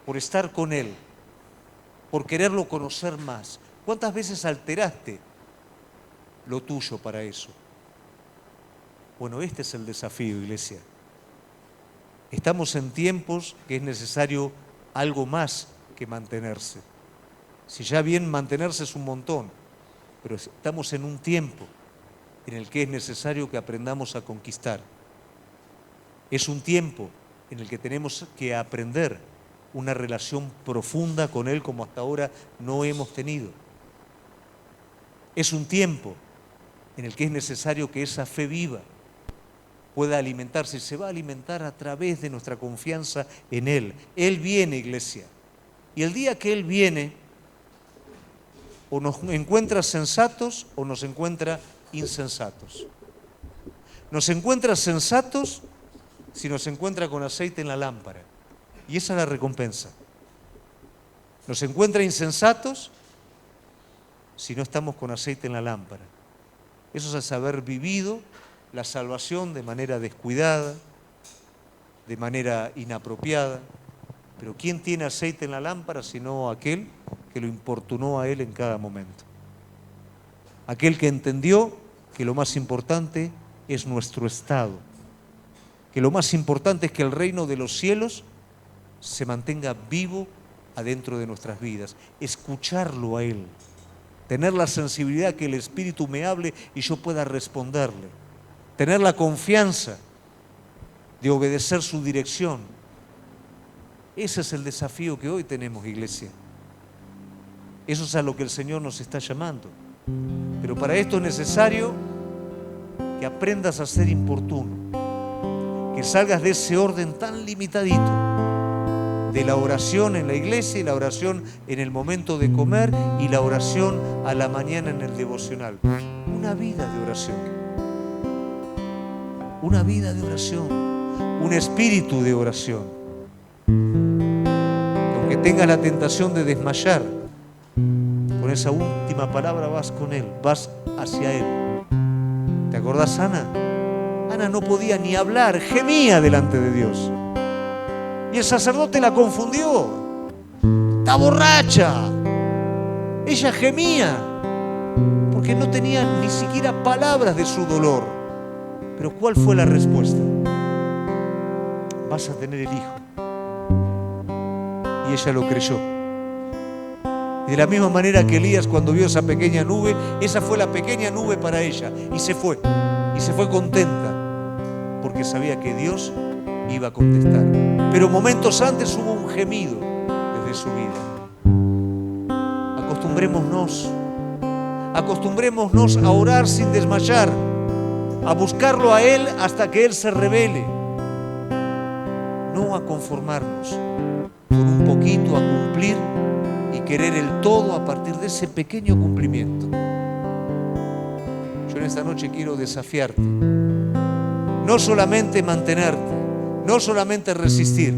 por estar con Él, por quererlo conocer más. ¿Cuántas veces alteraste lo tuyo para eso? Bueno, este es el desafío, iglesia. Estamos en tiempos que es necesario algo más que mantenerse. Si ya bien mantenerse es un montón, pero estamos en un tiempo en el que es necesario que aprendamos a conquistar. Es un tiempo en el que tenemos que aprender una relación profunda con Él como hasta ahora no hemos tenido. Es un tiempo en el que es necesario que esa fe viva pueda alimentarse, y se va a alimentar a través de nuestra confianza en Él. Él viene, iglesia, y el día que Él viene, o nos encuentra sensatos o nos encuentra insensatos. Nos encuentra sensatos si nos encuentra con aceite en la lámpara, y esa es la recompensa. Nos encuentra insensatos si no estamos con aceite en la lámpara. Eso es haber vivido la salvación de manera descuidada, de manera inapropiada. Pero ¿quién tiene aceite en la lámpara sino aquel que lo importunó a Él en cada momento? Aquel que entendió que lo más importante es nuestro estado, que lo más importante es que el reino de los cielos se mantenga vivo adentro de nuestras vidas, escucharlo a Él, tener la sensibilidad que el Espíritu me hable y yo pueda responderle, tener la confianza de obedecer su dirección. Ese es el desafío que hoy tenemos, iglesia. Eso es a lo que el Señor nos está llamando. Pero para esto es necesario que aprendas a ser importuno, que salgas de ese orden tan limitadito, de la oración en la iglesia y la oración en el momento de comer y la oración a la mañana en el devocional. Una vida de oración. Una vida de oración. Un espíritu de oración. Que aunque tengas la tentación de desmayar, con esa última palabra vas con Él, vas hacia Él. ¿Te acordás, Ana? Ana no podía ni hablar, gemía delante de Dios. Y el sacerdote la confundió. Está borracha. Ella gemía porque no tenía ni siquiera palabras de su dolor. Pero ¿cuál fue la respuesta? Vas a tener el hijo. Y ella lo creyó. Y de la misma manera que Elías, cuando vio esa pequeña nube, esa fue la pequeña nube para ella. Y se fue. Y se fue contenta porque sabía que Dios iba a contestar. Pero momentos antes hubo un gemido desde su vida. Acostumbrémonos a orar sin desmayar, a buscarlo a Él hasta que Él se revele. No a conformarnos con un poquito, a cumplir y querer el todo a partir de ese pequeño cumplimiento. Yo en esta noche quiero desafiarte. No solamente mantenerte, no solamente resistir,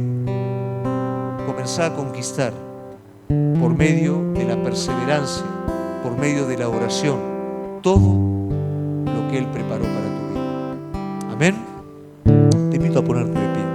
comenzar a conquistar por medio de la perseverancia, por medio de la oración, todo lo que Él preparó para tu vida. Amén. Te invito a ponerte de pie.